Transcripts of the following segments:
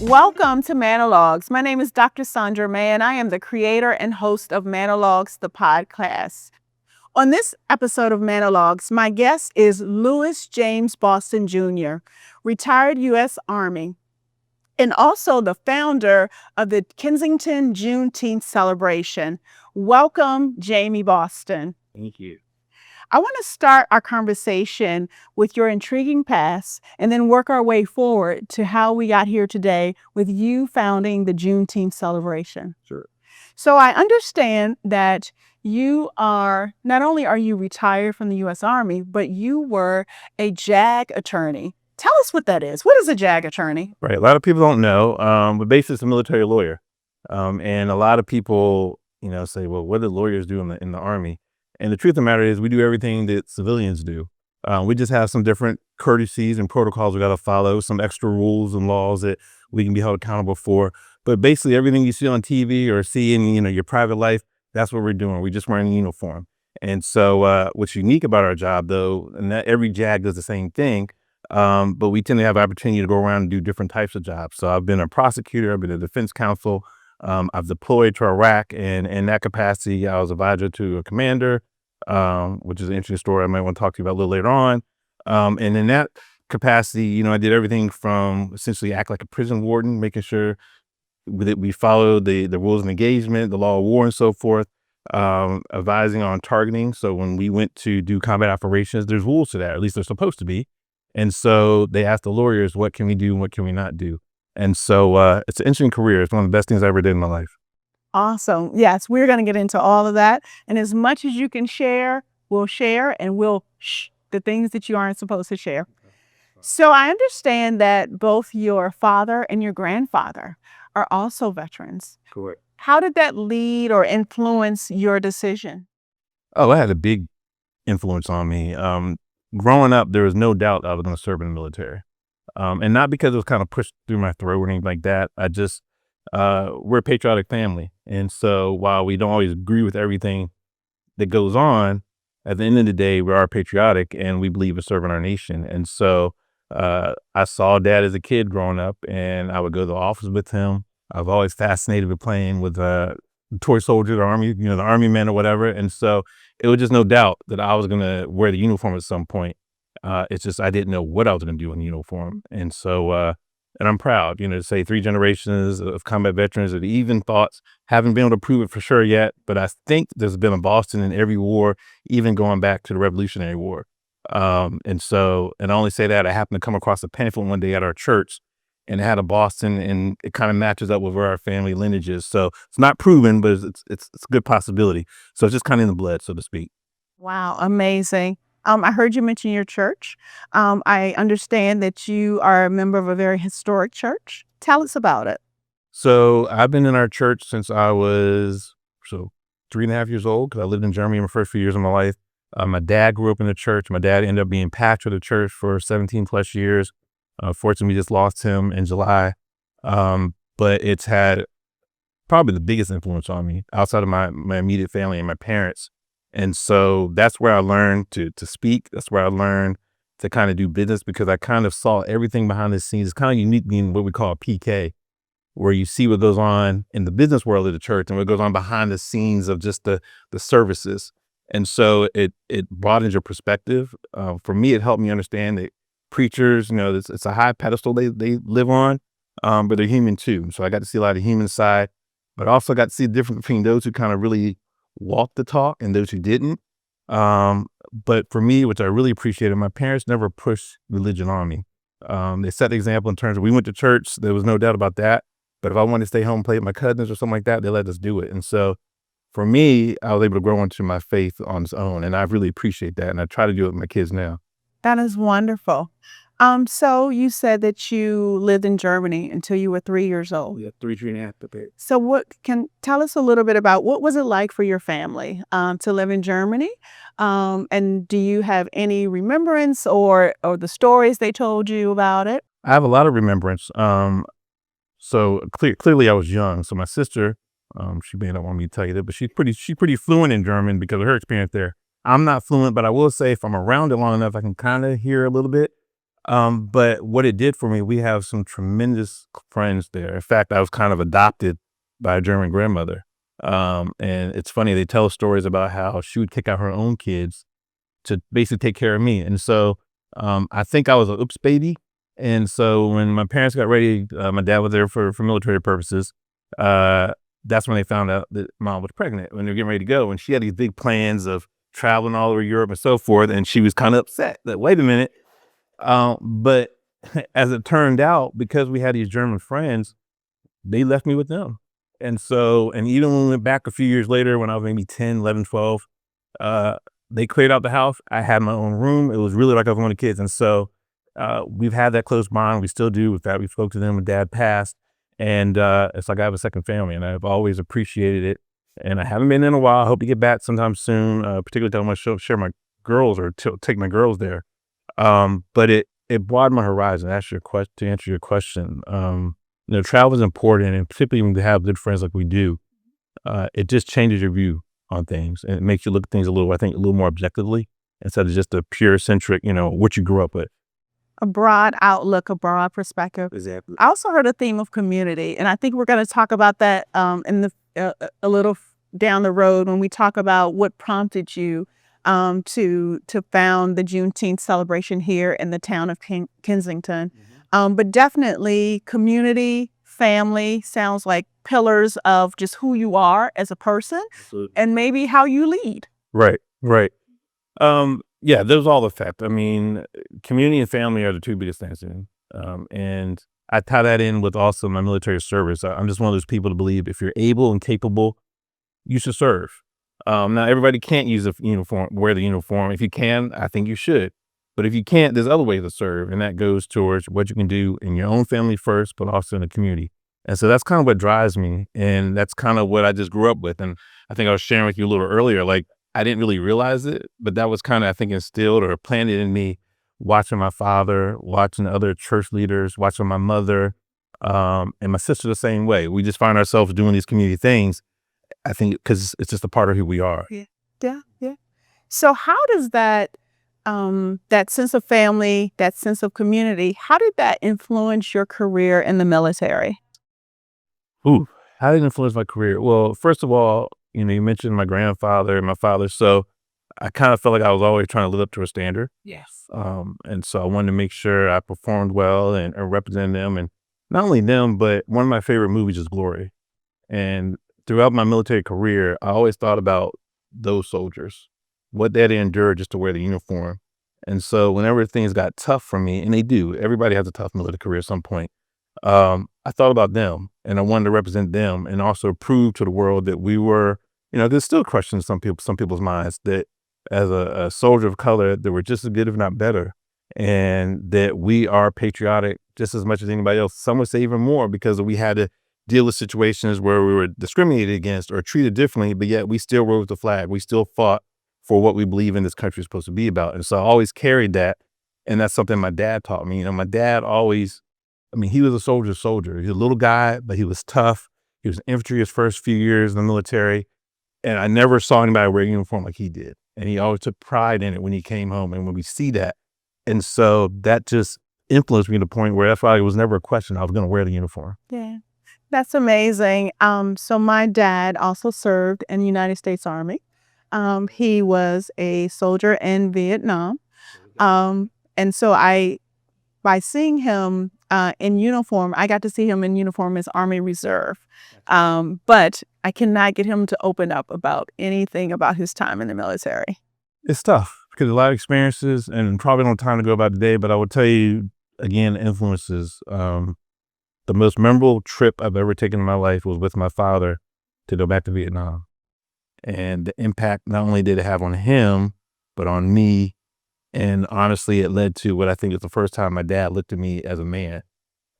Welcome to MANN-O-LOGUES. My name is Dr. Sandra Mann. I am the creator and host of MANN-O-LOGUES, the podcast. On this episode of MANN-O-LOGUES, my guest is Louis James Boston Jr., retired U.S. Army, and also the founder of the Kensington Juneteenth Celebration. Welcome, Jamie Boston. Thank you. I want to start our conversation with your intriguing past and then work our way forward to how we got here today with you founding the Juneteenth celebration. Sure. So I understand that you are, not only are you retired from the U.S. Army, but you were a JAG attorney. Tell us what that is. What is a JAG attorney? Right. A lot of people don't know, but basically it's a military lawyer. And a lot of people, say, well, what do lawyers do in the Army? And the truth of the matter is we do everything that civilians do. We just have some different courtesies and protocols we got to follow, some extra rules and laws that we can be held accountable for. But basically everything you see on TV or see in, your private life, that's what we're doing. We're just wearing a uniform. And so what's unique about our job, though, and that every JAG does the same thing, but we tend to have opportunity to go around and do different types of jobs. So I've been a prosecutor, I've been a defense counsel, I've deployed to Iraq, and in that capacity, I was advisor to a commander, which is an interesting story I might want to talk to you about a little later on. And in that capacity, I did everything from essentially act like a prison warden, making sure that we followed the rules of engagement, the law of war, and so forth, advising on targeting. So when we went to do combat operations, there's rules to that, or at least there's supposed to be. And so they asked the lawyers, what can we do and what can we not do? And so it's an interesting career. It's one of the best things I ever did in my life. Awesome. Yes, we're going to get into all of that. And as much as you can share, we'll share, and we'll shh the things that you aren't supposed to share. So I understand that both your father and your grandfather are also veterans. Correct. How did that lead or influence your decision? Oh, that had a big influence on me. Growing up, there was no doubt I was going to serve in the military. And not because it was kind of pushed through my throat or anything like that. We're a patriotic family. And so while we don't always agree with everything that goes on, at the end of the day, we are patriotic and we believe in serving our nation. And so I saw Dad as a kid growing up, and I would go to the office with him. I was always fascinated with playing with the toy soldier, the army, the army men or whatever. And so it was just no doubt that I was going to wear the uniform at some point. It's just I didn't know what I was going to do in the uniform. And so, and I'm proud, to say 3 generations of combat veterans of even thoughts. Haven't been able to prove it for sure yet, but I think there's been a Boston in every war, even going back to the Revolutionary War. And I only say that I happened to come across a pamphlet one day at our church, and it had a Boston, and it kind of matches up with where our family lineage is. So it's not proven, but it's a good possibility. So it's just kind of in the blood, so to speak. Wow, amazing. I heard you mention your church. I understand that you are a member of a very historic church. Tell us about it. So I've been in our church since I was 3.5 years old, because I lived in Germany in my first few years of my life. My dad grew up in the church. My dad ended up being pastor of the church for 17 plus years. Fortunately, we just lost him in July. But it's had probably the biggest influence on me outside of my immediate family and my parents. And so that's where I learned to speak. That's where I learned to kind of do business, because I kind of saw everything behind the scenes. It's kind of unique being what we call a PK, where you see what goes on in the business world of the church and what goes on behind the scenes of just the services. And so it broadens your perspective. For me, it helped me understand that preachers, it's a high pedestal they live on, but they're human too. So I got to see a lot of the human side, but I also got to see the difference between those who kind of really walk the talk and those who didn't. But for me, which I really appreciated, my parents never pushed religion on me. They set the example in terms of, we went to church, there was no doubt about that. But if I wanted to stay home and play with my cousins or something like that, they let us do it. And so for me, I was able to grow into my faith on its own. And I really appreciate that. And I try to do it with my kids now. That is wonderful. So you said that you lived in Germany until you were 3 years old. Yeah, 3.5. So tell us a little bit about what was it like for your family to live in Germany? And do you have any remembrance or the stories they told you about it? I have a lot of remembrance. So clearly I was young. So my sister, she may not want me to tell you that, but she's pretty fluent in German because of her experience there. I'm not fluent, but I will say if I'm around it long enough, I can kind of hear a little bit. But what it did for me, we have some tremendous friends there. In fact, I was kind of adopted by a German grandmother. And it's funny, they tell stories about how she would kick out her own kids to basically take care of me. And so I think I was an oops baby. And so when my parents got ready, my dad was there for military purposes. That's when they found out that mom was pregnant when they were getting ready to go. And she had these big plans of traveling all over Europe and so forth. And she was kind of upset that, wait a minute. But as it turned out, because we had these German friends, they left me with them. And so, and even when we went back a few years later, when I was maybe 10, 11, 12, uh, they cleared out the house. I had my own room. It was really like I was one of the kids. And so, we've had that close bond. We still do. With that, we spoke to them when dad passed. And, it's like I have a second family, and I've always appreciated it. And I haven't been in a while. I hope to get back sometime soon, particularly I'm going to share my girls or take my girls there. But it broadened my horizon. To answer your question, travel is important, and particularly when you have good friends like we do, it just changes your view on things, and it makes you look at things I think, a little more objectively instead of just a pure centric, what you grew up with. A broad outlook, a broad perspective. Exactly. I also heard a theme of community, and I think we're going to talk about that in the a little down the road when we talk about what prompted you to found the Juneteenth celebration here in the town of Kensington. But definitely community, family sounds like pillars of just who you are as a person Absolutely. and maybe how you lead. Right. Right. Yeah, those all affect. I mean, community and family are the two biggest things to me. And I tie that in with also my military service. I'm just one of those people to believe if you're able and capable, you should serve. Now everybody can't use a uniform, wear the uniform. If you can, I think you should. But if you can't, there's other ways to serve, and that goes towards what you can do in your own family first, but also in the community. And so that's kind of what drives me, and that's kind of what I just grew up with. And I think I was sharing with you a little earlier, like I didn't really realize it, but that was kind of, I think, instilled or planted in me watching my father, watching other church leaders, watching my mother, and my sister the same way. We just find ourselves doing these community things, I think, because it's just a part of who we are. Yeah. Yeah. Yeah. So how does that sense of family, that sense of community, how did that influence your career in the military? Ooh, how did it influence my career? Well, first of all, you mentioned my grandfather and my father, so I kind of felt like I was always trying to live up to a standard. Yes. And so I wanted to make sure I performed well and represented them, and not only them, but one of my favorite movies is Glory. And throughout my military career, I always thought about those soldiers, what they had to endure just to wear the uniform. And so whenever things got tough for me, and they do, everybody has a tough military career at some point. I thought about them, and I wanted to represent them and also prove to the world that we were, there's still questions in some people's minds that as a soldier of color, that we're just as good, if not better, and that we are patriotic just as much as anybody else. Some would say even more, because we had to deal with situations where we were discriminated against or treated differently, but yet we still rose the flag. We still fought for what we believe in this country is supposed to be about. And so I always carried that. And that's something my dad taught me. My dad always, he was a soldier. He was a little guy, but he was tough. He was infantry his first few years in the military. And I never saw anybody wear a uniform like he did. And he always took pride in it when he came home. And when we see that, and so that just influenced me to the point where that's why it was never a question. I was going to wear the uniform. Yeah. That's amazing. So my dad also served in the United States Army. He was a soldier in Vietnam. And so by seeing him in uniform, I got to see him in uniform as Army Reserve. But I cannot get him to open up about anything about his time in the military. It's tough because a lot of experiences, and probably don't have time to go about today, but I will tell you again, influences. The most memorable trip I've ever taken in my life was with my father to go back to Vietnam. And the impact not only did it have on him, but on me. And honestly, it led to what I think is the first time my dad looked at me as a man.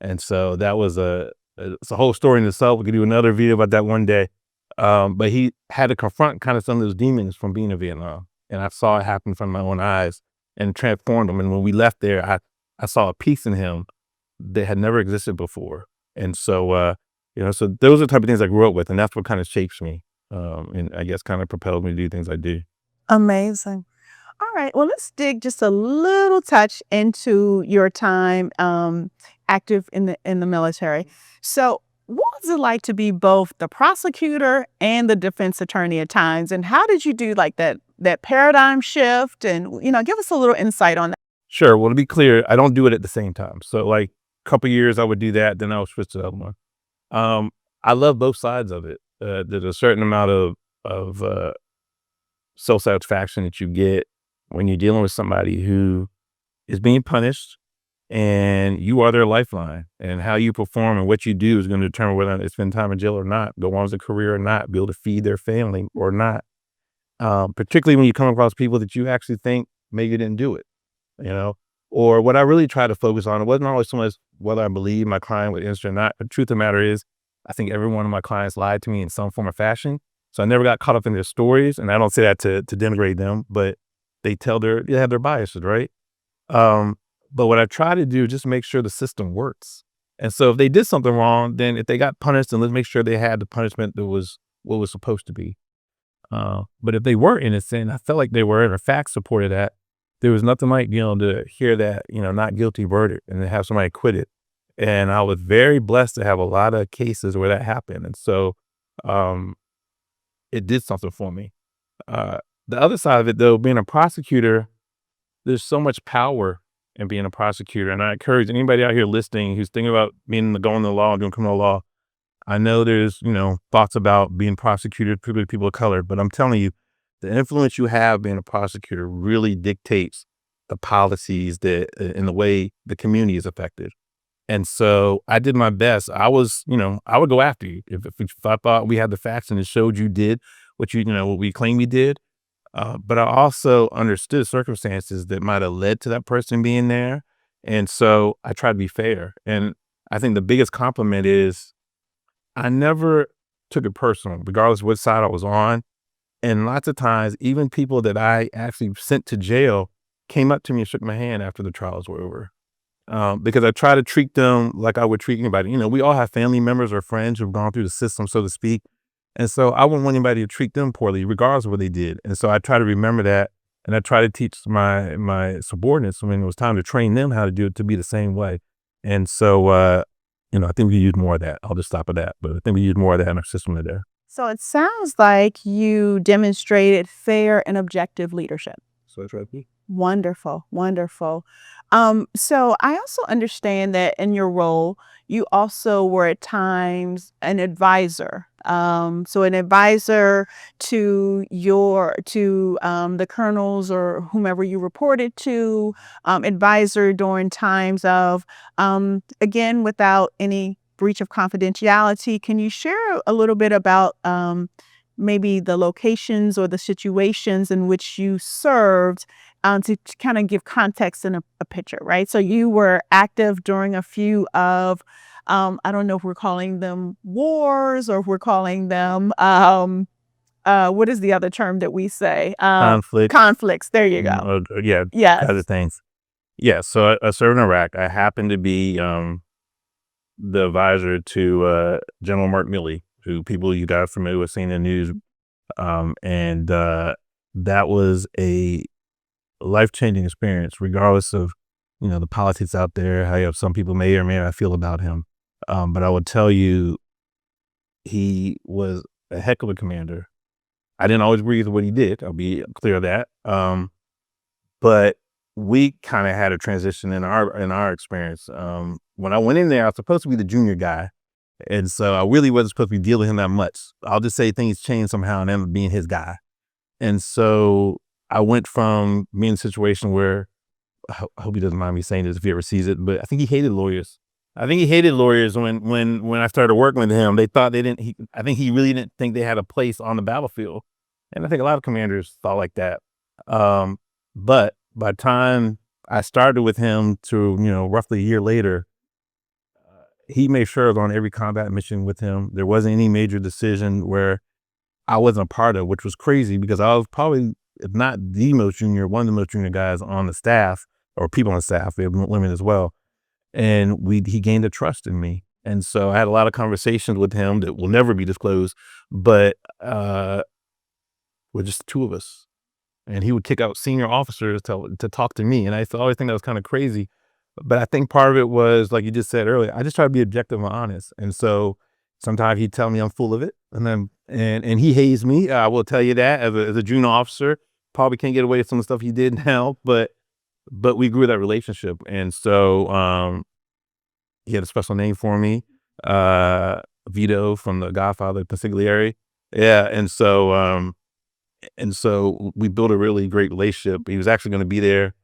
And so that was it's a whole story in itself. We could do another video about that one day. But he had to confront kind of some of those demons from being in Vietnam. And I saw it happen from my own eyes and transformed him. And when we left there, I saw a peace in him that had never existed before. And so, so those are the type of things I grew up with, and that's what kind of shapes me, and I guess kind of propelled me to do things I do. Amazing. All right. Well, let's dig just a little touch into your time active in the military. So, what was it like to be both the prosecutor and the defense attorney at times? And how did you do like that paradigm shift? And give us a little insight on that. Sure. Well, to be clear, I don't do it at the same time. So, like, a couple years I would do that, then I would switch to the other one. Um, I love both sides of it. There's a certain amount of self satisfaction that you get when you're dealing with somebody who is being punished, and you are their lifeline. And how you perform and what you do is going to determine whether they spend time in jail or not, go on as a career or not, be able to feed their family or not. Particularly when you come across people that you actually think maybe didn't do it, you know. Or what I really try to focus on, it wasn't always so much whether I believe my client would answer or not. The truth of the matter is, I think every one of my clients lied to me in some form or fashion. So I never got caught up in their stories. And I don't say that to denigrate them, but they have their biases, right? Um, but what I try to do is just make sure the system works. And so if they did something wrong, then if they got punished, then let's make sure they had the punishment that was what was supposed to be. But if they were innocent, I felt like they were, and the facts supported that. There was nothing like, to hear that, not guilty verdict and to have somebody acquitted. And I was very blessed to have a lot of cases where that happened. And so, um, it did something for me. The other side of it, though, being a prosecutor, there's so much power in being a prosecutor. And I encourage anybody out here listening who's thinking about going to law and doing criminal law. I know there's, thoughts about being prosecuted, particularly people of color, but I'm telling you, the influence you have being a prosecutor really dictates the policies that in the way the community is affected. And so I did my best. I would go after you if I thought we had the facts and it showed you did what we claim you did. But I also understood circumstances that might have led to that person being there. And so I try to be fair. And I think the biggest compliment is I never took it personal, regardless of what side I was on. And lots of times, even people that I actually sent to jail came up to me and shook my hand after the trials were over. Because I try to treat them like I would treat anybody. We all have family members or friends who've gone through the system, so to speak. And so I wouldn't want anybody to treat them poorly, regardless of what they did. And so I try to remember that. And I try to teach my subordinates when it was time to train them how to do it to be the same way. And so, I think we use more of that. I'll just stop at that. But I think we use more of that in our system today. So it sounds like you demonstrated fair and objective leadership. So that's right. Wonderful, wonderful. So I also understand that in your role, you also were at times an advisor. So an advisor to the colonels or whomever you reported to, advisor during times of, again, without any breach of confidentiality. Can you share a little bit about maybe the locations or the situations in which you served, to kind of give context and a picture, right? So you were active during a few of, I don't know if we're calling them wars or if we're calling them, what is the other term that we say? Conflict. Conflicts. There you go. Yeah, Yes. other things. Yeah, so I served in Iraq. I happened to be the advisor to General Mark Milley, who people you guys are familiar with, seeing in the news. And that was a life-changing experience, regardless of, the politics out there, how some people may or may not feel about him. But I would tell you, he was a heck of a commander. I didn't always agree with what he did. I'll be clear of that. But we kind of had a transition in our experience. When I went in there, I was supposed to be the junior guy. And so I really wasn't supposed to be dealing with him that much. I'll just say things changed somehow and ended up being his guy. And so I went from being in a situation where, I hope he doesn't mind me saying this if he ever sees it, but I think he hated lawyers. I think he hated lawyers when I started working with him. They thought I think he really didn't think they had a place on the battlefield. And I think a lot of commanders thought like that. But by the time I started with him to, roughly a year later, he made sure I was on every combat mission with him. There wasn't any major decision where I wasn't a part of, which was crazy because I was probably, if not the most junior, one of the most junior guys on the staff, or people on the staff. We have women as well. And he gained a trust in me. And so I had a lot of conversations with him that will never be disclosed, but we're just two of us. and he would kick out senior officers to talk to me. And I used to always think that was kind of crazy. But I think part of it was, like you just said earlier, I just try to be objective and honest. And so sometimes he'd tell me I'm full of it, and then and he hazed me. I will tell you that as a junior officer, probably can't get away with some of the stuff he did now, but we grew that relationship. And so he had a special name for me, Vito from The Godfather, Consigliere. Yeah, and so we built a really great relationship. He was actually going to be there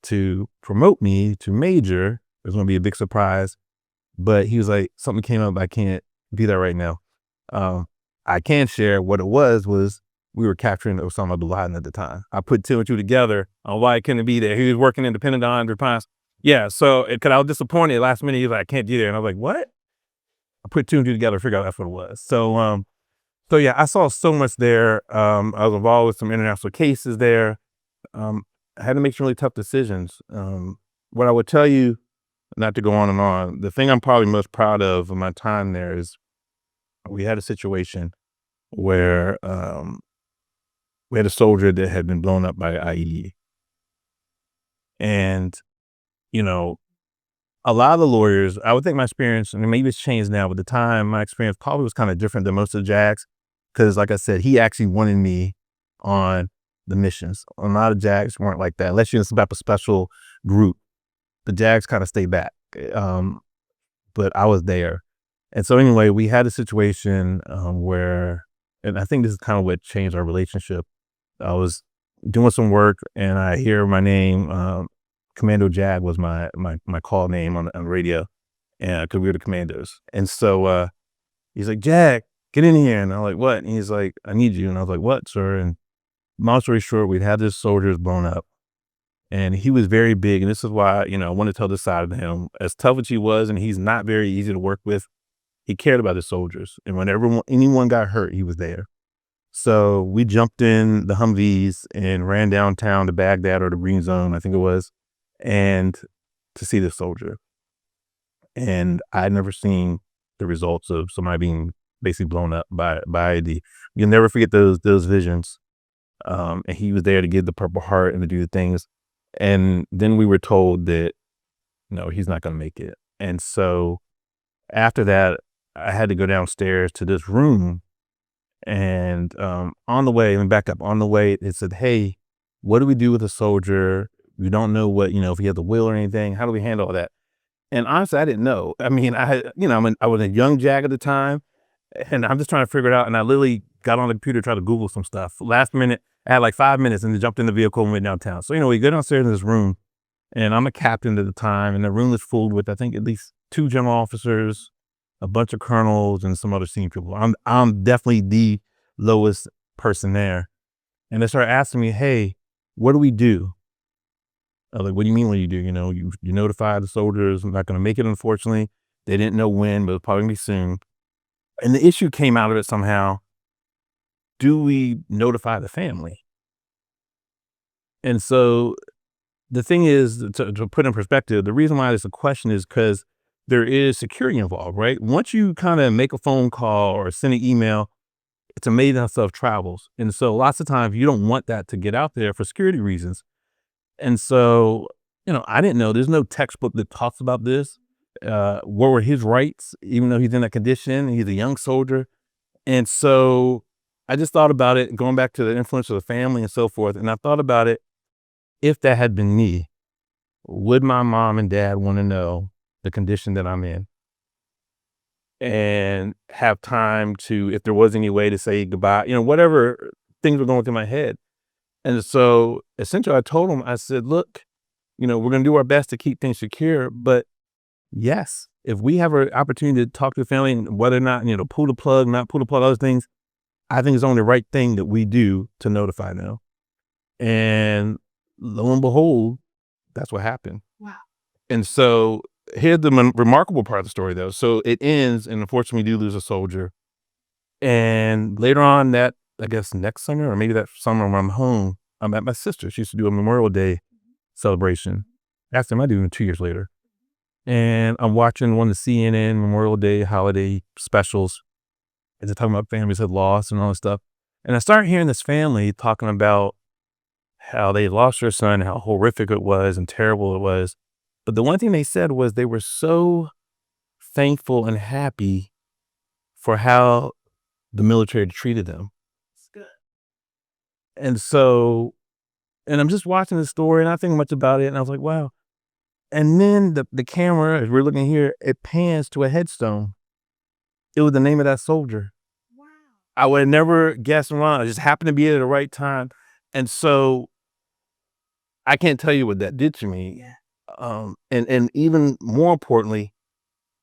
to promote me to major. It was going to be a big surprise, but he was like, something came up. I can't be there right now. I can share what it was we were capturing Osama bin Laden at the time. I put two and two together on why I couldn't be there. He was working independent on response. Yeah, so because I was disappointed last minute, he was like, I can't be there. And I was like, what? I put two and two together, figure out that's what it was. So yeah, I saw so much there. I was involved with some international cases there. I had to make some really tough decisions. What I would tell you, not to go on and on, the thing I'm probably most proud of my time there is we had a situation where we had a soldier that had been blown up by an IED. And, you know, a lot of the lawyers, I would think my experience, and maybe it's changed now, but at the time, my experience probably was kind of different than most of the JAGs. Because like I said, he actually wanted me on the missions. A lot of JAGs weren't like that. Unless you're in some type of special group, the JAGs kind of stay back. But I was there. And so anyway, we had a situation where, and I think this is kind of what changed our relationship. I was doing some work and I hear my name, Commando Jag was my call name on the radio, and because we were the commandos. And so he's like, Jag, get in here. And I'm like, what? And he's like, I need you. And I was like, what, sir? And long story short, we'd had this soldiers blown up, and he was very big. And this is why, I want to tell this side of him. As tough as he was, and he's not very easy to work with, he cared about his soldiers. And whenever anyone got hurt, he was there. So we jumped in the Humvees and ran downtown to Baghdad, or the Green Zone, I think it was, and to see the soldier. And I'd never seen the results of somebody being basically blown up by IED. You'll never forget those visions. And he was there to give the Purple Heart and to do the things. And then we were told that, no, he's not going to make it. And so after that, I had to go downstairs to this room. And on the way, it said, hey, what do we do with a soldier? We don't know what, if he has a will or anything. How do we handle all that? And honestly, I didn't know. I mean, I was a young JAG at the time, and I'm just trying to figure it out. And I literally got on the computer, tried to Google some stuff. Last minute, I had like 5 minutes, and then jumped in the vehicle and went downtown. So, we go downstairs in this room, and I'm a captain at the time, and the room is full with, I think, at least 2 general officers, a bunch of colonels, and some other senior people. I'm definitely the lowest person there. And they started asking me, hey, what do we do? I was like, what do you mean what do you do? You notify the soldiers, I'm not going to make it, unfortunately. They didn't know when, but it'll probably be soon. And the issue came out of it somehow. Do we notify the family? And so the thing is, to put in perspective, the reason why there's a question is because there is security involved, right? Once you kind of make a phone call or send an email, it's amazing how stuff travels. And so lots of times you don't want that to get out there for security reasons. And so, I didn't know. There's no textbook that talks about this. What were his rights, even though he's in that condition? He's a young soldier. And so I just thought about it, going back to the influence of the family and so forth. And I thought about it, if that had been me, would my mom and dad want to know the condition that I'm in? And have time to, if there was any way to say goodbye, whatever things were going through my head. And so essentially I told him, I said, look, we're going to do our best to keep things secure. But yes, if we have an opportunity to talk to the family, and whether or not, pull the plug, not pull the plug, other things, I think it's only the right thing that we do to notify them. And lo and behold, that's what happened. Wow. And so here's the remarkable part of the story, though. So it ends, and unfortunately, we do lose a soldier. And later on that, I guess next summer, or maybe that summer when I'm home, I'm at my sister. She used to do a Memorial Day celebration. Actually, I might do it 2 years later. And I'm watching one of the CNN Memorial Day holiday specials. And they're talking about families had lost and all this stuff. And I start hearing this family talking about how they lost their son, how horrific it was and terrible it was. But the one thing they said was they were so thankful and happy for how the military treated them. It's good. And so, and I'm just watching the story and I think much about it. And I was like, wow. And then the camera, as we're looking here, it pans to a headstone. It was the name of that soldier. Wow. I would have never guessed wrong. I just happened to be at the right time. And so I can't tell you what that did to me. Yeah. And even more importantly,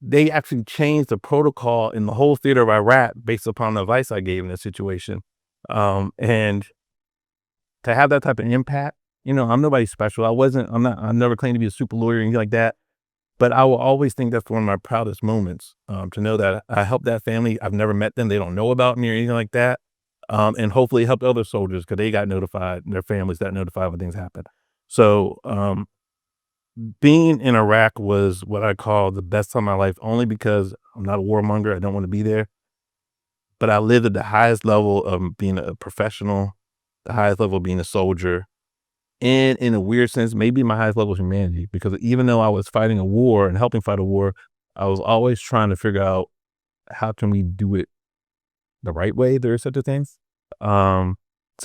they actually changed the protocol in the whole theater of Iraq based upon the advice I gave in this situation. And to have that type of impact, I'm nobody special. I never claimed to be a super lawyer or anything like that. But I will always think that's one of my proudest moments, to know that I helped that family. I've never met them. They don't know about me or anything like that. And hopefully helped other soldiers because they got notified, their families got notified when things happened. So being in Iraq was what I call the best time of my life, only because I'm not a warmonger. I don't want to be there. But I lived at the highest level of being a professional, the highest level of being a soldier. And in a weird sense, maybe my highest level of humanity, because even though I was fighting a war and helping fight a war, I was always trying to figure out how can we do it the right way. There are such a things. So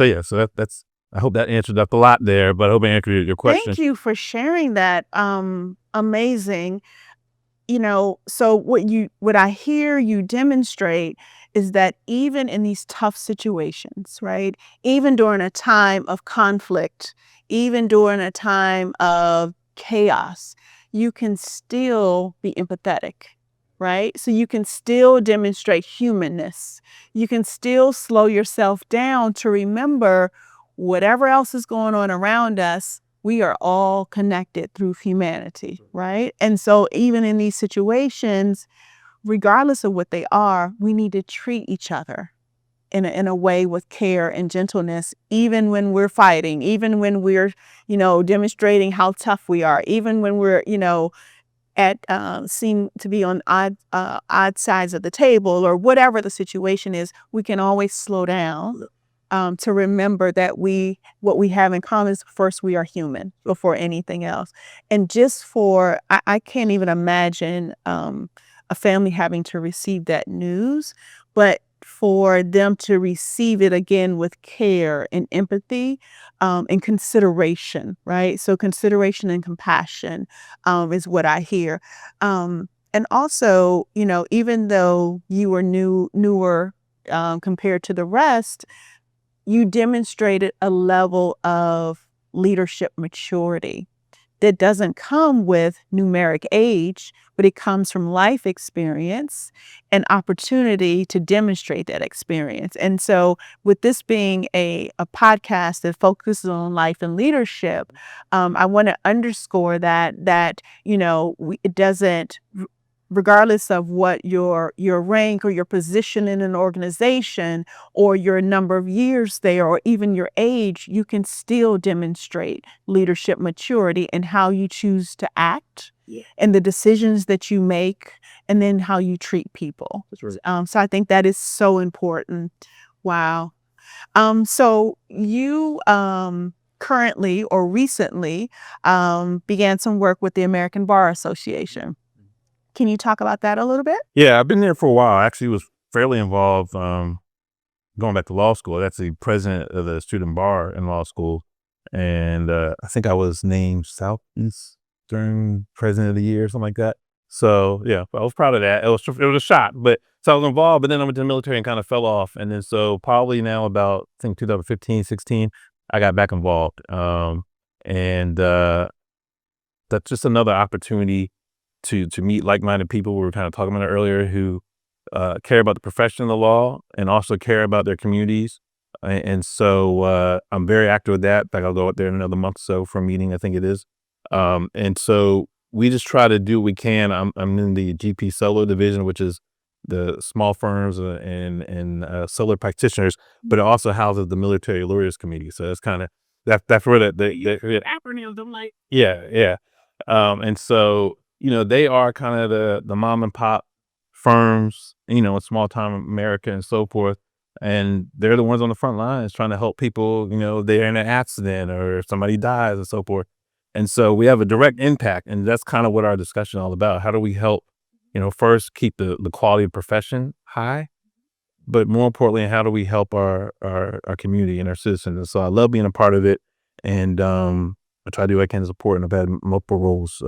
yeah, so that's, I hope that answered up a lot there, but I hope I answered your question. Thank you for sharing that. Amazing. So what I hear you demonstrate is that even in these tough situations, right? Even during a time of conflict, even during a time of chaos, you can still be empathetic, right? So you can still demonstrate humanness. You can still slow yourself down to remember whatever else is going on around us, we are all connected through humanity, right? And so even in these situations, regardless of what they are, we need to treat each other in a way with care and gentleness, even when we're fighting, even when we're, demonstrating how tough we are, even when we're, at seem to be on odd sides of the table or whatever the situation is, we can always slow down to remember that what we have in common is first we are human before anything else. And just I can't even imagine a family having to receive that news, but for them to receive it again with care and empathy and consideration, right? So consideration and compassion is what I hear. And also, even though you were newer compared to the rest, you demonstrated a level of leadership maturity that doesn't come with numeric age, but it comes from life experience and opportunity to demonstrate that experience. And so with this being a podcast that focuses on life and leadership, I want to underscore that it doesn't, regardless of what your rank or your position in an organization or your number of years there or even your age, you can still demonstrate leadership maturity in how you choose to act. Yeah. And the decisions that you make and then how you treat people. That's right. So I think that is so important. Wow. So you currently or recently began some work with the American Bar Association. Can you talk about that a little bit? Yeah, I've been there for a while. I actually was fairly involved going back to law school. That's the president of the student bar in law school. And I think I was named Southeastern President of the Year or something like that. So yeah, I was proud of that. It was a shot, but so I was involved, but then I went to the military and kind of fell off. And then so probably now about, I think 2015, 16, I got back involved. And that's just another opportunity to meet like-minded people. We were kind of talking about it earlier, who care about the profession of the law and also care about their communities. And so I'm very active with that. In fact, I'll go up there in another month or so for a meeting, I think it is. And so we just try to do what we can. I'm in the GP solo division, which is the small firms and solo practitioners, but it also houses the military lawyers committee. So that's kind of that's where the acronyms. I'm like, yeah. And so they are kind of the mom and pop firms, in small town America and so forth. and they're the ones on the front lines trying to help people, they're in an accident or if somebody dies and so forth. And so we have a direct impact, and that's kind of what our discussion is all about. How do we help, first keep the quality of profession high, but more importantly, how do we help our community and our citizens? And so I love being a part of it, and I try to do what I can to support, and I've had multiple roles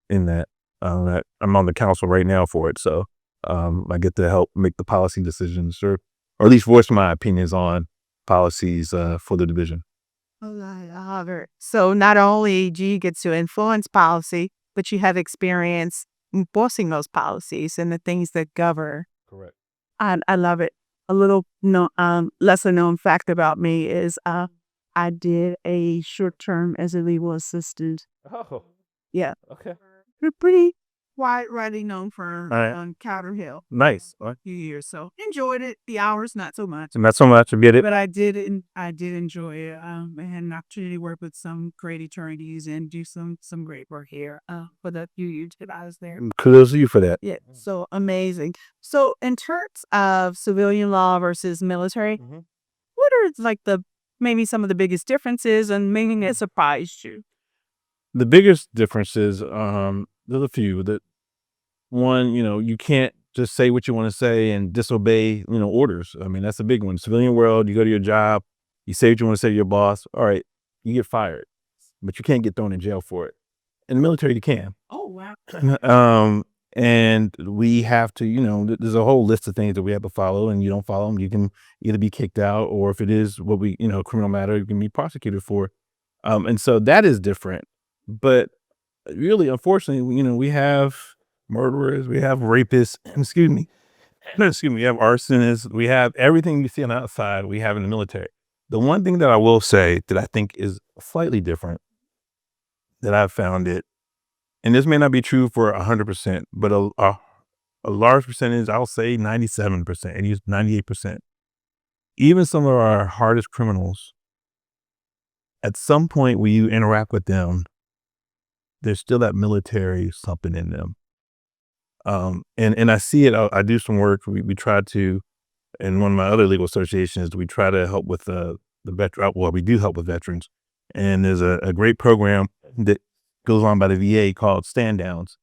in that. I'm on the council right now for it, so I get to help make the policy decisions, or at least voice my opinions on policies for the division. Oh, I love it. So not only do you get to influence policy, but you have experience enforcing those policies and the things that govern. Correct. I love it. A little lesser known fact about me is I did a short term as a legal assistant. Oh, Yeah, okay. a pretty widely known firm All right. on Capitol Hill. Nice. All right. Few years, so enjoyed it. The hours not so much, Not so much. I get it. but I did enjoy it. I had an opportunity to work with some great attorneys and do some great work here. For the few years that I was there. Kudos to you for that. Yeah, so amazing. So in terms of civilian law versus military, what are like maybe some of the biggest differences and maybe that surprised you? The biggest difference is there's a few. That one, you can't just say what you want to say and disobey, orders. I mean, that's a big one. Civilian world, you go to your job, you say what you want to say to your boss. All right, you get fired, but you can't get thrown in jail for it. In the military, you can. Oh wow. And we have to, there's a whole list of things that we have to follow, and you don't follow them, you can either be kicked out, or if it is what we, criminal matter, you can be prosecuted for. And so that is different. But really, unfortunately, we have murderers, we have rapists, excuse me, we have arsonists, we have everything you see on the outside, we have in the military. The one thing that I will say that I think is slightly different, that I've found it, and this may not be true for 100%, but a large percentage, I'll say 97%, and use 98%. Even some of our hardest criminals, at some point when you interact with them, there's still that military something in them. And I see it. I do some work. We try to, in one of my other legal associations, we try to help with the veteran. Well, we do help with veterans, and there's a great program that goes on by the VA called Stand Downs,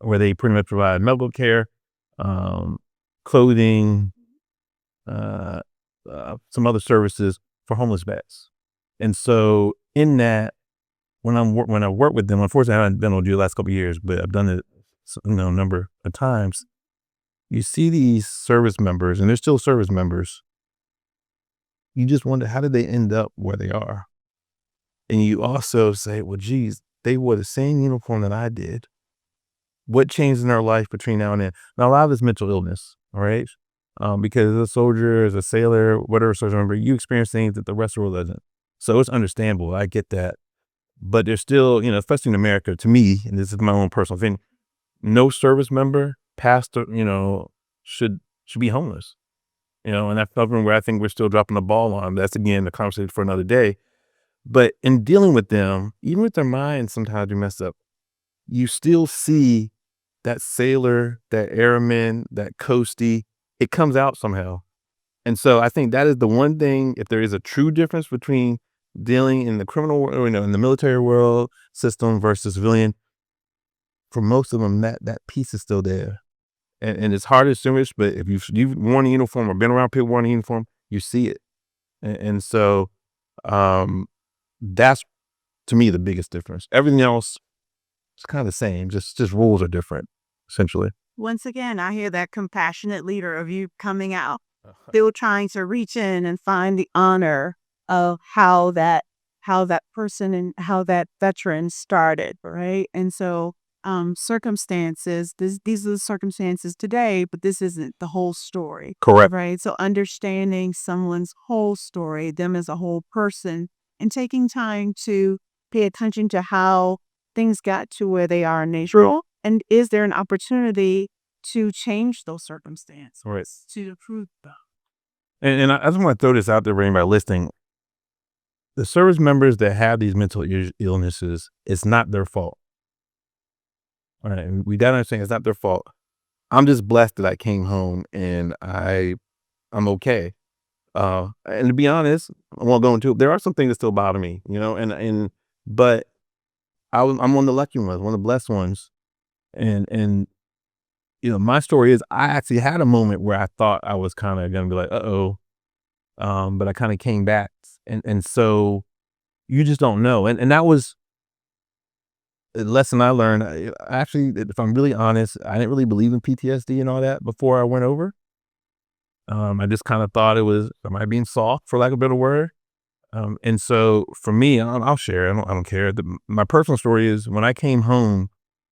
where they pretty much provide medical care, clothing, some other services for homeless vets. And so in that, when I work with them, unfortunately, I haven't been able to do it the last couple of years, but I've done it, a number of times. You see these service members, and they're still service members. You just wonder, how did they end up where they are? And you also say, well, geez, they wore the same uniform that I did. What changed in their life between now and then? Now, a lot of it's mental illness, all right? Because as a soldier, as a sailor, whatever service member, you experience things that the rest of the world doesn't. So it's understandable. I get that. But there's still, especially in America, to me, and this is my own personal opinion, no service member past, should be homeless. And that's something where I think we're still dropping the ball on. That's, again, the conversation for another day. But in dealing with them, even with their minds, sometimes we mess up. You still see that sailor, that airman, that coastie. It comes out somehow. And so I think that is the one thing, if there is a true difference between dealing in the criminal world, in the military world system versus civilian, for most of them, that piece is still there. And it's hard to distinguish, but if you've worn a uniform or been around people wearing a uniform, you see it. And so that's, to me, the biggest difference. Everything else is kind of the same, just rules are different, essentially. Once again, I hear that compassionate leader of you coming out, still trying to reach in and find the honor of how that person and how that veteran started, right? And so circumstances, these are the circumstances today, but this isn't the whole story. Correct. Right. So understanding someone's whole story, them as a whole person, and taking time to pay attention to how things got to where they are in nature. And is there an opportunity to change those circumstances, Right, to improve them? And I just want to throw this out there for anybody listening. The service members that have these mental illnesses, it's not their fault. All right, we got to understand, it's not their fault. I'm just blessed that I came home and I'm okay. And to be honest, I won't go into it. There are some things that still bother me, but I'm one of the lucky ones, one of the blessed ones. And my story is I actually had a moment where I thought I was kind of gonna be like, uh-oh. But I kind of came back. And so you just don't know. And that was a lesson I learned. Actually, if I'm really honest, I didn't really believe in PTSD and all that before I went over. I just kind of thought am I being soft, for lack of a better word? And so for me, I'll share. I don't care. My personal story is when I came home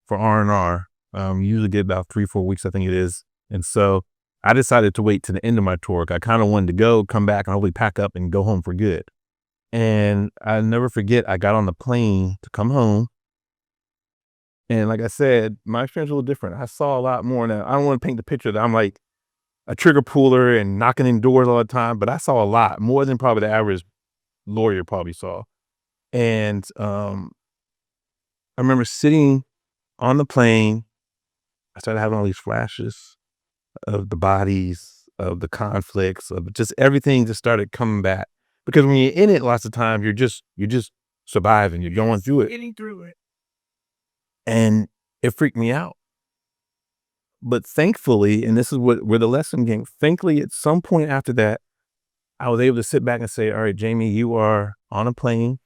for R&R. You usually get about 3-4 weeks, I think it is. And so I decided to wait to the end of my tour. I kind of wanted to go, come back, and hopefully pack up and go home for good. And I never forget, I got on the plane to come home. And like I said, my experience was a little different. I saw a lot more. Now, I don't want to paint the picture that I'm like a trigger puller and knocking in doors all the time, but I saw a lot more than probably the average lawyer probably saw. And I remember sitting on the plane. I started having all these flashes of the bodies, of the conflicts, of just everything just started coming back. Because when you're in it, lots of times you're just surviving. You're going through it. Getting through it. And it freaked me out. But thankfully, and this is where the lesson came, thankfully at some point after that, I was able to sit back and say, all right, Jamie, you are on a plane,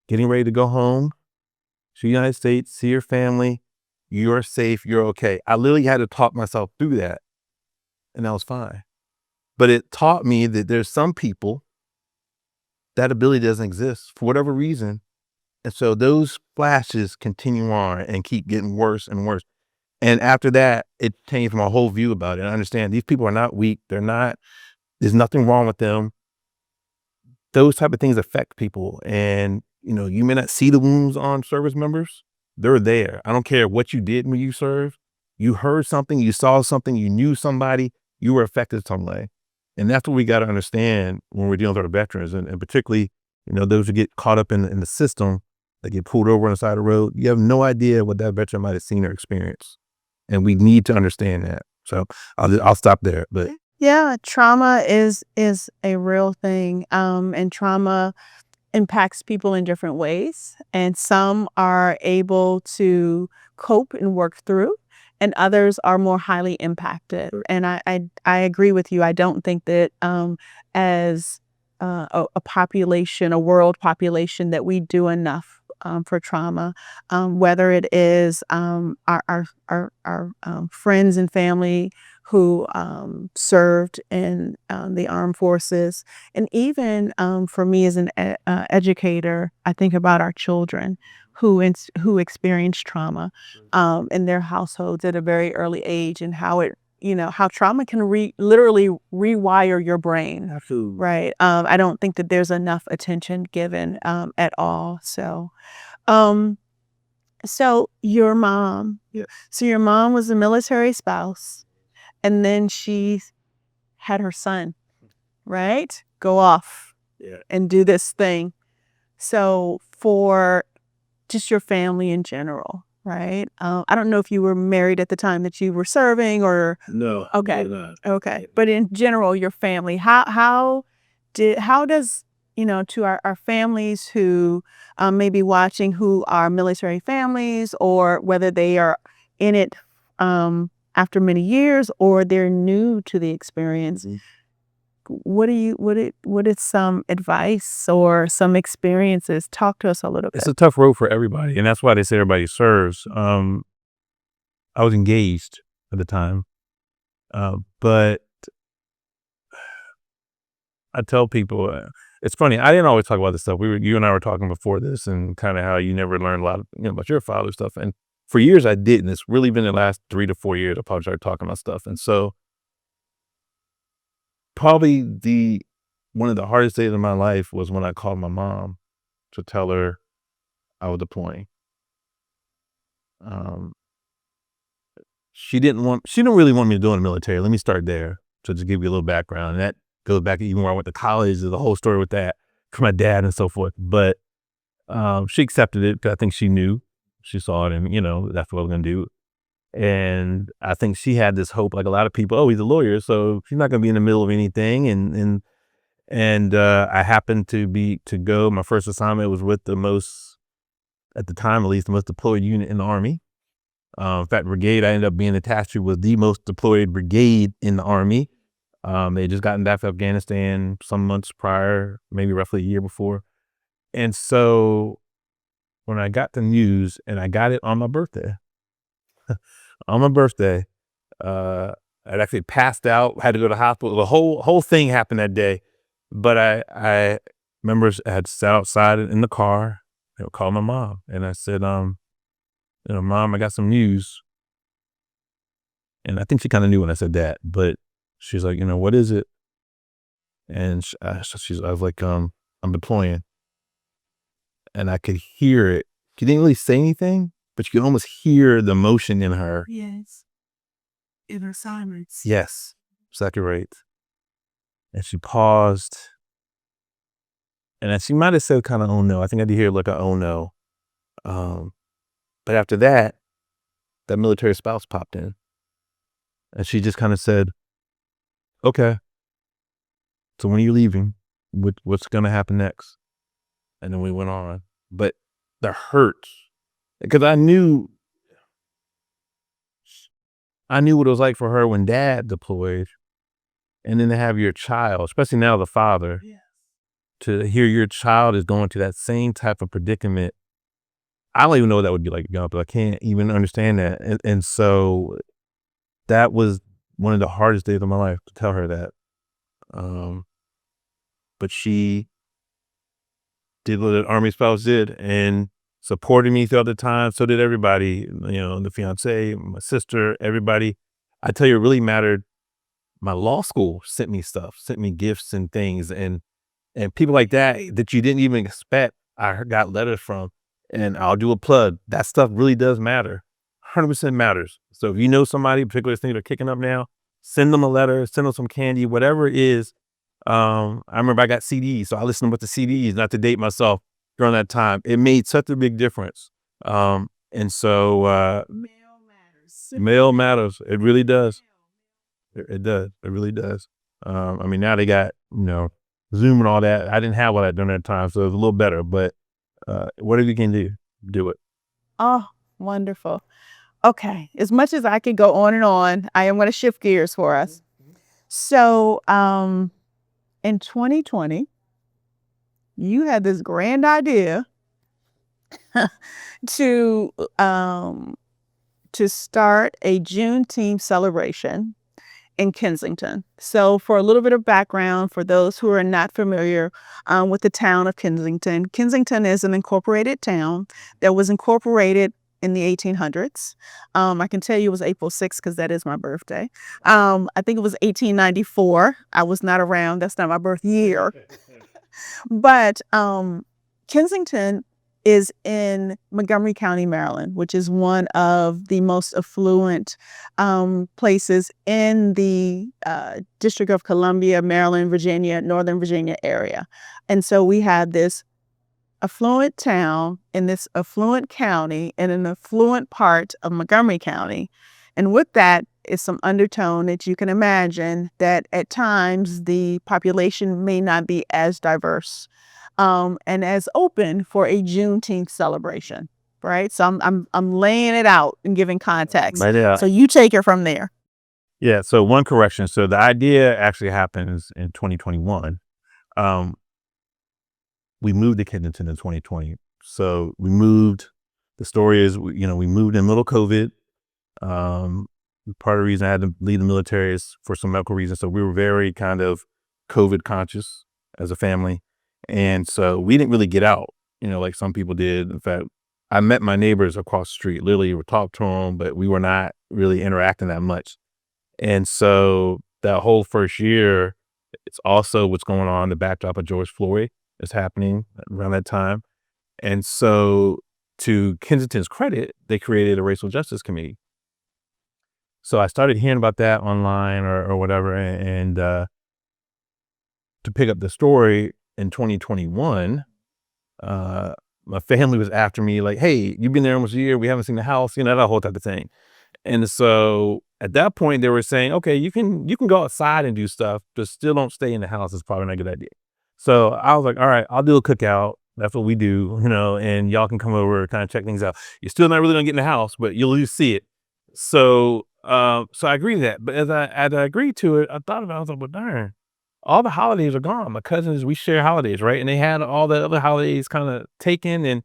getting ready to go home to the United States, see your family. You're safe. You're okay. I literally had to talk myself through that, and that was fine. But it taught me that there's some people that ability doesn't exist for whatever reason. And so those flashes continue on and keep getting worse and worse. And after that, it changed my whole view about it. I understand these people are not weak. There's nothing wrong with them. Those type of things affect people. And, you may not see the wounds on service members. They're there. I don't care what you did when you served. You heard something, you saw something, you knew somebody, you were affected some way. And that's what we got to understand when we're dealing with our veterans. And particularly, those who get caught up in the system, that get pulled over on the side of the road. You have no idea what that veteran might have seen or experienced. And we need to understand that. So I'll stop there. But Yeah, trauma is a real thing, and trauma impacts people in different ways, and some are able to cope and work through, and others are more highly impacted. And I agree with you. I don't think that as a population, a world population, that we do enough for trauma, whether it is our friends and family who served in the armed forces. And even for me as an educator, I think about our children who experience trauma in their households at a very early age, and how how trauma can literally rewire your brain. absolutely. Right. I don't think that there's enough attention given at all. Um, so your mom, Yeah. so your mom was a military spouse, and then she had her son, right? Go off Yeah. and do this thing. So for just your family in general, right? I don't know if you were married at the time that you were serving or No. okay. we're not. Okay. But in general, your family, how does, to our families who may be watching, who are military families, or whether they are in it after many years or they're new to the experience, what is some advice or some experiences? Talk to us a little It's bit. a tough road for everybody. And that's why they say everybody serves. I was engaged at the time. But I tell people, it's funny. I didn't always talk about this stuff. You and I were talking before this, and kind of how you never learned a lot of, about your father stuff. And for years I didn't. It's really been the last 3 to 4 years I probably started talking about stuff. And so probably one of the hardest days of my life was when I called my mom to tell her I was deploying. Um, she didn't really want me to do in the military. Let me start there. So to give you a little background, and that goes back to even where I went to college. There's a whole story with that for my dad and so forth. But she accepted it because I think she knew, she saw it, and that's what I was going to do. And I think she had this hope, like a lot of people, oh, he's a lawyer, so she's not going to be in the middle of anything. And I happened to go. My first assignment was with the most, at the time at least, the most deployed unit in the Army. In fact, brigade I ended up being attached to was the most deployed brigade in the Army. They had just gotten back from Afghanistan some months prior, maybe roughly a year before. And so when I got the news, and I got it on my birthday, on my birthday, I'd actually passed out, had to go to the hospital. The whole thing happened that day. But I remember I had sat outside in the car, called my mom, and I said, Mom, I got some news. And I think she kind of knew when I said that, but she's like, what is it? And I was like, I'm deploying. And I could hear it. She didn't really say anything, but you could almost hear the emotion in her. Yes. In her silence. Yes, exactly right. And she paused. And she might have said kind of, oh no. I think I did hear like a oh no. But after that, that military spouse popped in. And she just kind of said, okay, so when are you leaving? What's going to happen next? And then we went on. But the hurt, because I knew what it was like for her when dad deployed, and then to have your child, especially now the father, to hear your child is going to that same type of predicament. I don't even know what that would be like, but I can't even understand that. And so that was one of the hardest days of my life to tell her that. But she did what an Army spouse did and supported me throughout the time. So did everybody, the fiance, my sister, everybody. I tell you, it really mattered. My law school sent me stuff, sent me gifts and things, and people like that you didn't even expect. I got letters from, and I'll do a plug. That stuff really does matter. 100% matters. So if you know somebody, particularly things are kicking up now, send them a letter, send them some candy, whatever it is. I remember I got CDs, so I listened with the CDs, not to date myself during that time. It made such a big difference. And so mail matters. Mail matters. It really does. It does. It really does. Now they got, Zoom and all that. I didn't have all that during that time, so it was a little better. But whatever you can do it. Oh, wonderful. Okay. As much as I could go on and on, I am going to shift gears for us. So, in 2020, you had this grand idea to start a Juneteenth celebration in Kensington. So for a little bit of background, for those who are not familiar with the town of Kensington, Kensington is an incorporated town that was incorporated in the 1800s. I can tell you it was April 6th because that is my birthday. I think it was 1894. I was not around. That's not my birth year. But Kensington is in Montgomery County, Maryland, which is one of the most affluent places in the District of Columbia, Maryland, Virginia, Northern Virginia area. And so we have this affluent town in this affluent county in an affluent part of Montgomery County. And with that is some undertone that you can imagine that at times the population may not be as diverse and as open for a Juneteenth celebration, right? So I'm laying it out and giving context. So you take it from there. Yeah. So one correction. So the idea actually happens in 2021. We moved to Kensington in 2020. So we moved. The story is, we moved in the middle of COVID. Part of the reason I had to leave the military is for some medical reasons. So we were very kind of COVID conscious as a family. And so we didn't really get out, like some people did. In fact, I met my neighbors across the street, literally would talk to them, but we were not really interacting that much. And so that whole first year, it's also what's going on, the backdrop of George Floyd is happening around that time. And so to Kensington's credit, they created a racial justice committee. So I started hearing about that online or whatever. And to pick up the story, in 2021, my family was after me like, hey, you've been there almost a year. We haven't seen the house, that whole type of thing. And so at that point, they were saying, okay, you can go outside and do stuff, but still don't stay in the house. It's probably not a good idea. So I was like, all right, I'll do a cookout. That's what we do, and y'all can come over, kind of check things out. You're still not really gonna get in the house, but you'll at least see it. So I agreed to that. But as I agreed to it, I thought about it. I was like, well, darn, all the holidays are gone. My cousins, we share holidays, right? And they had all the other holidays kind of taken. And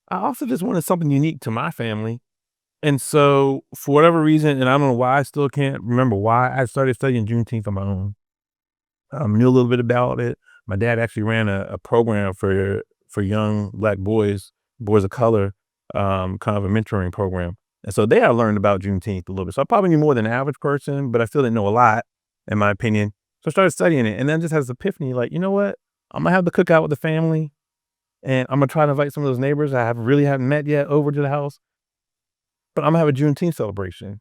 I also just wanted something unique to my family. And so for whatever reason, and I don't know why, I still can't remember why, I started studying Juneteenth on my own. Knew a little bit about it. My dad actually ran a program for young Black boys of color, kind of a mentoring program. And so there I learned about Juneteenth a little bit. So I probably knew more than the average person, but I still didn't know a lot, in my opinion. So I started studying it, and then just has this epiphany, like, you know what? I'm gonna have the cookout with the family, and I'm gonna try to invite some of those neighbors I haven't met yet over to the house, but I'm gonna have a Juneteenth celebration.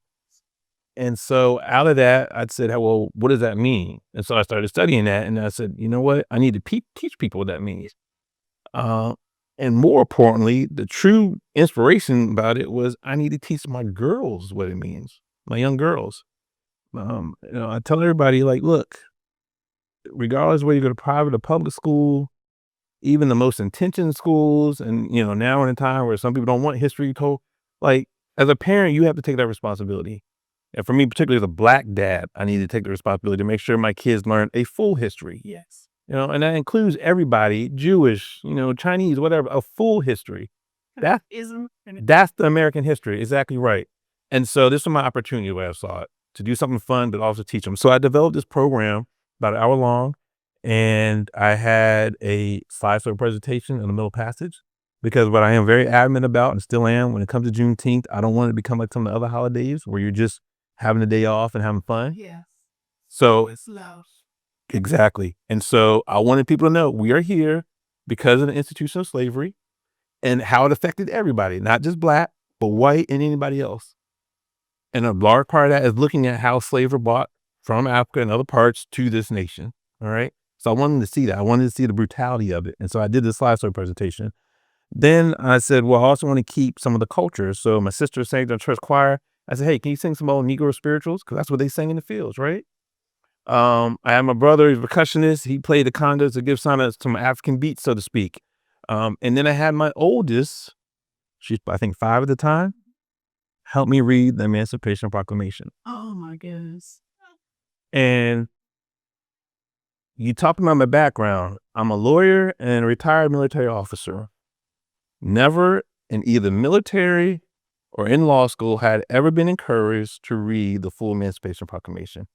And so out of that, I said, "Hey, well, what does that mean?" And so I started studying that, and I said, "You know what? I need to teach people what that means." Uh, and more importantly, the true inspiration about it was I need to teach my girls what it means, my young girls. I tell everybody, like, look, regardless whether you go to private or public school, even the most intentioned schools, and now in a time where some people don't want history told, like, as a parent, you have to take that responsibility. And for me, particularly as a Black dad, I need to take the responsibility to make sure my kids learn a full history. Yes. And that includes everybody, Jewish, Chinese, whatever, a full history. That Ism. that's the American history. Exactly right. And so this was my opportunity, the way I saw it, to do something fun, but also teach them. So I developed this program about an hour long, and I had a slideshow presentation in the middle passage, because what I am very adamant about, and still am, when it comes to Juneteenth, I don't want it to become like some of the other holidays where you're just having a day off and having fun. Yes. So It's love. exactly. And so I wanted people to know we are here because of the institution of slavery and how it affected everybody, not just Black, but white and anybody else. And a large part of that is looking at how slaves were brought from Africa and other parts to this nation. All right. So I wanted to see that. I wanted to see the brutality of it. And so I did this slideshow presentation. Then I said, well, I also want to keep some of the culture. So my sister sang in the church choir. I said, hey, can you sing some old Negro spirituals? Because that's what they sang in the fields, right? I had my brother, he's a percussionist. He played the congas to give some African beats, so to speak. And then I had my oldest, she's I think 5 at the time, help me read the Emancipation Proclamation. Oh my goodness. And you talk about my background. I'm a lawyer and a retired military officer. Never in either military or in law school had ever been encouraged to read the full Emancipation Proclamation.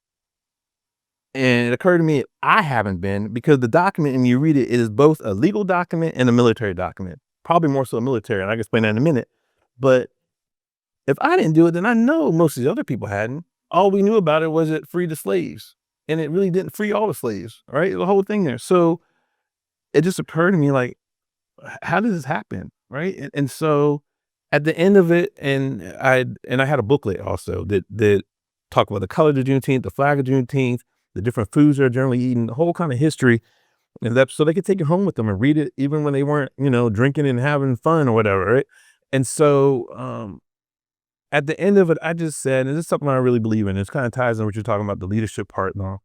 And it occurred to me, I haven't been, because the document, and you read it, it is both a legal document and a military document. Probably more so military, and I can explain that in a minute. But if I didn't do it, then I know most of the other people hadn't. All we knew about it was it freed the slaves. And it really didn't free all the slaves, right? The whole thing there. So it just occurred to me, like, how does this happen, right? And so at the end of it, and I had a booklet also that talked about the color of Juneteenth, the flag of Juneteenth, the different foods they're generally eating, the whole kind of history, and that so they could take it home with them and read it even when they weren't, drinking and having fun or whatever, right? And so at the end of it, I just said, and this is something I really believe in. This kind of ties in what you're talking about, the leadership part and all.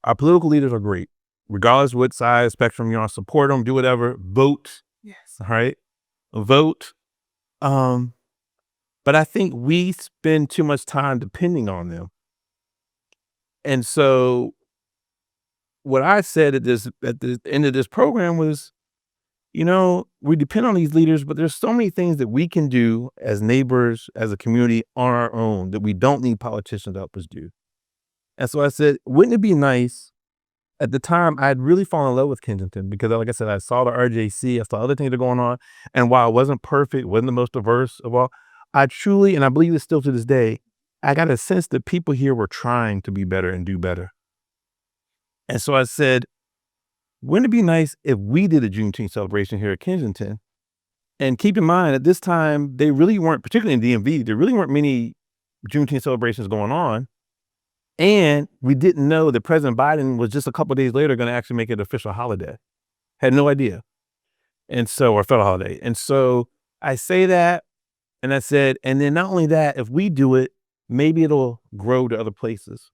Our political leaders are great, regardless of what side spectrum you're on. Support them, do whatever, vote. Yes. All right, vote. But I think we spend too much time depending on them. And so what I said at the end of this program was, we depend on these leaders, but there's so many things that we can do as neighbors, as a community on our own that we don't need politicians to help us do. And so I said, wouldn't it be nice? At the time, I had really fallen in love with Kensington because, like I said, I saw the RJC, I saw other things that are going on. And while it wasn't perfect, wasn't the most diverse of all, I truly, and I believe this still to this day, I got a sense that people here were trying to be better and do better. And so I said, wouldn't it be nice if we did a Juneteenth celebration here at Kensington? And keep in mind, at this time, they really weren't, particularly in DMV, there really weren't many Juneteenth celebrations going on. And we didn't know that President Biden was just a couple of days later going to actually make it an official holiday. Had no idea. And so, or federal holiday. And so I say that, And I said, and then not only that, if we do it, maybe it'll grow to other places.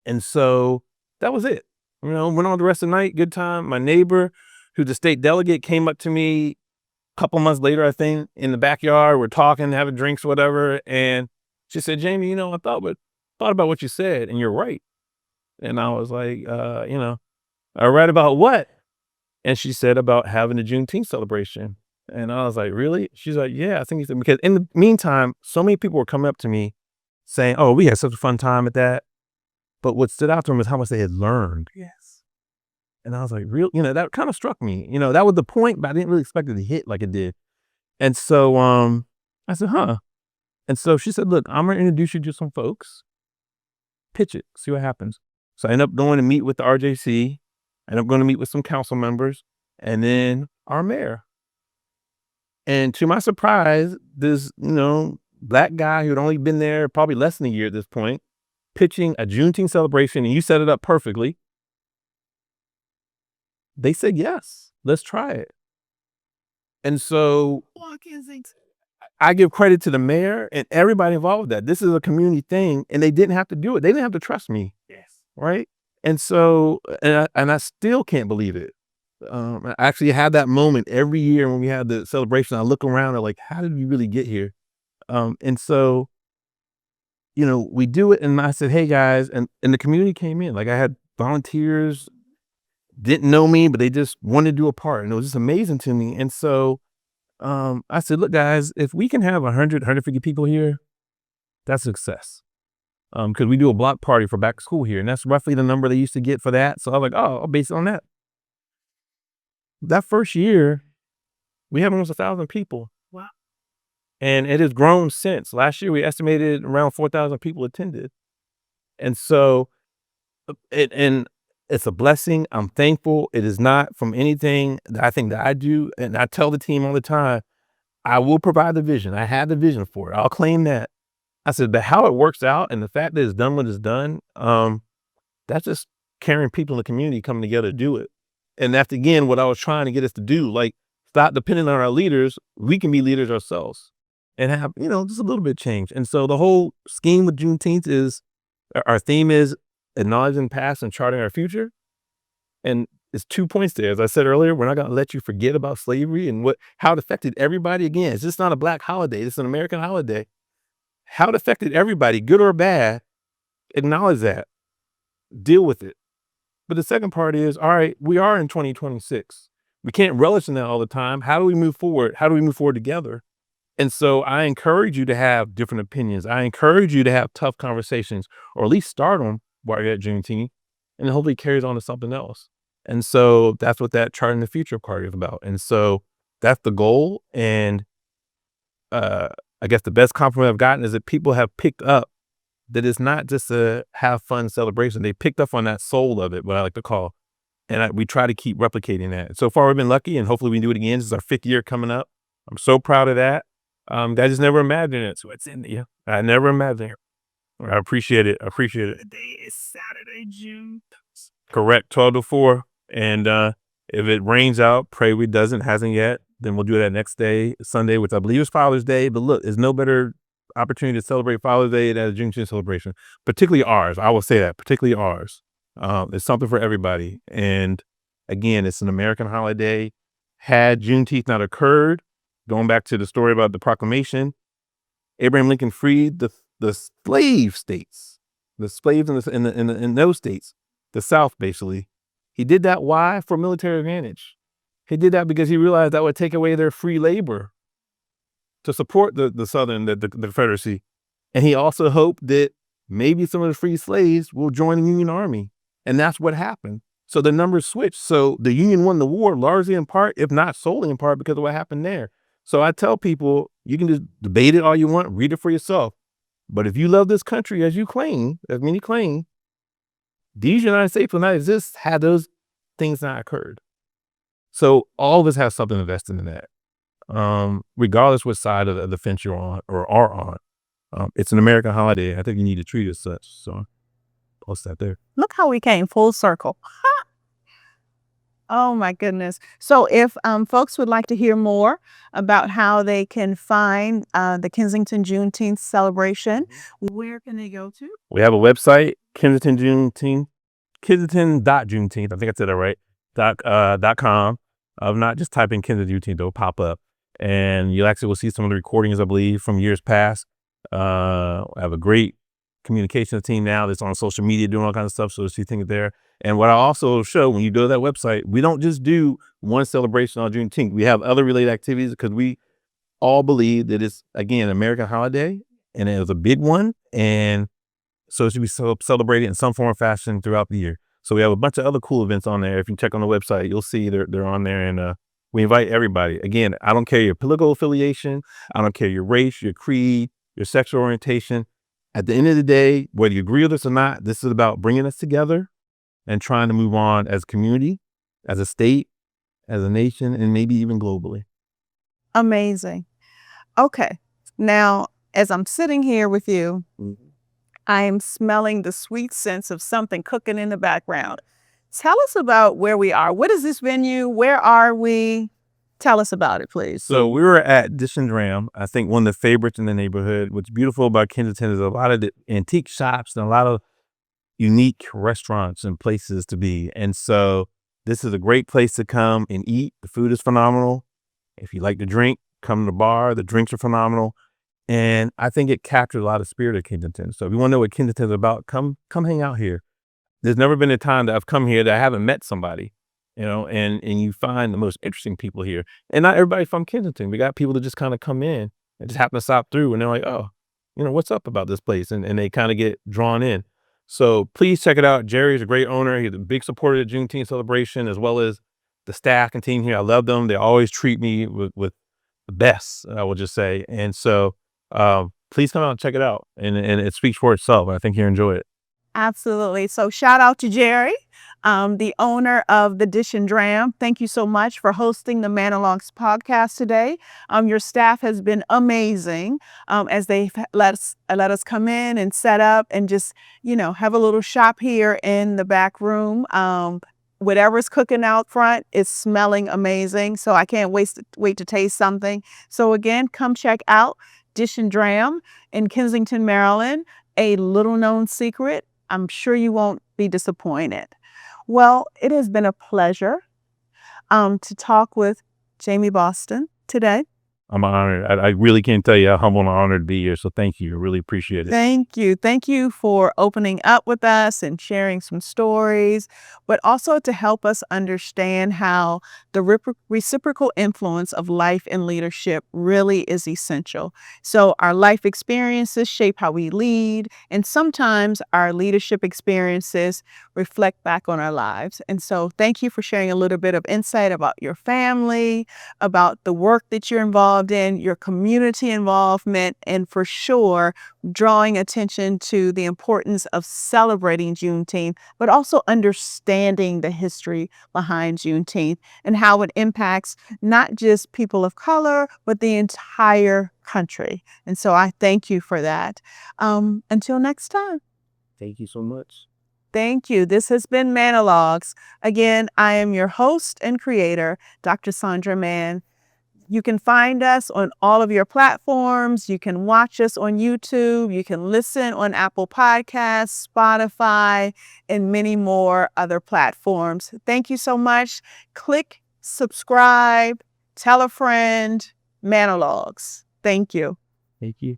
And so that was it. Went on the rest of the night, good time. My neighbor, who's a state delegate, came up to me a couple months later, I think, in the backyard. We're talking, having drinks, whatever. And she said, Jamie, I thought about what you said, and you're right. And I was like, I read about what? And she said about having a Juneteenth celebration. And I was like, really? She's like, yeah, I think you said, because in the meantime, so many people were coming up to me saying, oh, we had such a fun time at that. But what stood out to them was how much they had learned. Yes. And I was like, real, that kind of struck me. That was the point, but I didn't really expect it to hit like it did. And so I said, huh. And so she said, look, I'm going to introduce you to some folks. Pitch it, see what happens. So I ended up going to meet with the RJC. I ended up going to meet with some council members and then our mayor. And to my surprise, this, black guy who had only been there probably less than a year at this point, pitching a Juneteenth celebration, and you set it up perfectly. They said, yes, let's try it. And so I give credit to the mayor and everybody involved with that. This is a community thing, and they didn't have to do it. They didn't have to trust me. Yes. Right. And so, and I still can't believe it. I actually had that moment every year when we had the celebration. I look around and like, how did we really get here? And so, we do it. And I said, hey guys, and the community came in. Like I had volunteers, didn't know me, but they just wanted to do a part. And it was just amazing to me. And so I said, look guys, if we can have 100, 150 people here, that's success. Because we do a block party for back to school here. And that's roughly the number they used to get for that. So I was like, oh, I'll base it on that. That first year, we had almost 1,000 people. Wow. And it has grown since. Last year, we estimated around 4,000 people attended. And so, and it's a blessing. I'm thankful. It is not from anything that I think that I do. And I tell the team all the time, I will provide the vision. I have the vision for it. I'll claim that. I said, but how it works out and the fact that it's done what it's done, that's just caring people in the community coming together to do it. And that's, again, what I was trying to get us to do. Like, stop depending on our leaders. We can be leaders ourselves and have, just a little bit of change. And so the whole scheme with Juneteenth is, our theme is acknowledging past and charting our future. And it's 2 points there. As I said earlier, we're not going to let you forget about slavery and how it affected everybody. Again, it's just not a black holiday. It's an American holiday. How it affected everybody, good or bad, acknowledge that. Deal with it. But the second part is, all right, we are in 2026. We can't relish in that all the time. How do we move forward? How do we move forward together? And so I encourage you to have different opinions. I encourage you to have tough conversations, or at least start them while you're at Juneteenth, and hopefully carries on to something else. And so that's what that Charting the Future part is about. And so that's the goal. And I guess the best compliment I've gotten is that people have picked up that it's not just a have fun celebration. They picked up on that soul of it, what I like to call. And we try to keep replicating that. So far, we've been lucky, and hopefully we can do it again. This is our 5th year coming up. I'm so proud of that. I just never imagined it. So it's in there. I never imagined it. I appreciate it. Today is Saturday, June. Correct, 12 to 4. And if it rains out, pray it doesn't, hasn't yet. Then we'll do that next day, Sunday, which I believe is Father's Day. But look, there's no better opportunity to celebrate Father's Day than a Juneteenth celebration, particularly ours. I will say that, particularly ours. It's something for everybody. And again, it's an American holiday. Had Juneteenth not occurred, going back to the story about the proclamation, Abraham Lincoln freed the slave states, the slaves in those states, the South, basically. He did that. Why? For military advantage. He did that because he realized that would take away their free labor to support the Southern, the Confederacy. And he also hoped that maybe some of the free slaves will join the Union Army. And that's what happened. So the numbers switched. So the Union won the war largely in part, if not solely in part, because of what happened there. So I tell people, you can just debate it all you want, read it for yourself. But if you love this country as you claim, as many claim, these United States would not exist had those things not occurred. So all of us have something invested in that, regardless what side of the fence you're on or are on. It's an American holiday. I think you need to treat it as such. So I'll stop there. Look how we came full circle. Oh my goodness. So if folks would like to hear more about how they can find the Kensington Juneteenth celebration, where can they go to? We have a website, Kensington Juneteenth, Kensington.Juneteenth. I think I said that right. .com. If not, just type in Kensington Juneteenth, it'll pop up. And you actually will see some of the recordings, I believe, from years past. I have a great communications team now that's on social media doing all kinds of stuff. So you'll see things there. And what I also show when you go to that website, we don't just do one celebration on Juneteenth. We have other related activities because we all believe that it's, again, an American holiday and it was a big one. And so it should be celebrated in some form or fashion throughout the year. So we have a bunch of other cool events on there. If you check on the website, you'll see they're on there. And we invite everybody. Again, I don't care your political affiliation. I don't care your race, your creed, your sexual orientation. At the end of the day, whether you agree with us or not, this is about bringing us together and trying to move on as a community, as a state, as a nation, and maybe even globally. Amazing. Okay. Now, as I'm sitting here with you, I am smelling the sweet sense of something cooking in the background. Tell us about where we are. What is this venue? Where are we? Tell us about it, please. So we were at Dish and Dram, I think one of the favorites in the neighborhood. What's beautiful about Kensington is a lot of the antique shops and a lot of unique restaurants and places to be. And so this is a great place to come and eat. The food is phenomenal. If you like to drink, come to the bar. The drinks are phenomenal. And I think it captures a lot of spirit of Kensington. So if you want to know what Kensington is about, come hang out here. There's never been a time that I've come here that I haven't met somebody, and you find the most interesting people here. And not everybody from Kensington. We got people that just kind of come in and just happen to stop through and they're like, oh, what's up about this place? And they kind of get drawn in. So please check it out. Jerry's a great owner. He's a big supporter of the Juneteenth celebration, as well as the staff and team here. I love them. They always treat me with the best, I will just say. And so please come out and check it out. And it speaks for itself. I think you'll enjoy it. Absolutely. So shout out to Jerry, the owner of the Dish and Dram. Thank you so much for hosting the MANN-O-LOGUES podcast today. Your staff has been amazing as they let us come in and set up and just, have a little shop here in the back room. Whatever's cooking out front is smelling amazing. So I can't wait to taste something. So again, come check out Dish and Dram in Kensington, Maryland. A little known secret. I'm sure you won't be disappointed. Well, it has been a pleasure to talk with Jamie Boston today. I'm honored. I really can't tell you how humble and honored to be here. So thank you. I really appreciate it. Thank you. Thank you for opening up with us and sharing some stories, but also to help us understand how the reciprocal influence of life and leadership really is essential. So our life experiences shape how we lead, and sometimes our leadership experiences reflect back on our lives. And so thank you for sharing a little bit of insight about your family, about the work that you're involved in, your community involvement, and for sure, drawing attention to the importance of celebrating Juneteenth, but also understanding the history behind Juneteenth and how it impacts not just people of color, but the entire country. And so I thank you for that. Until next time. Thank you so much. Thank you. This has been MANN-O-LOGUES. Again, I am your host and creator, Dr. Sandra Mann. You can find us on all of your platforms. You can watch us on YouTube. You can listen on Apple Podcasts, Spotify, and many more other platforms. Thank you so much. Click subscribe, tell a friend, MANN-O-LOGUES. Thank you. Thank you.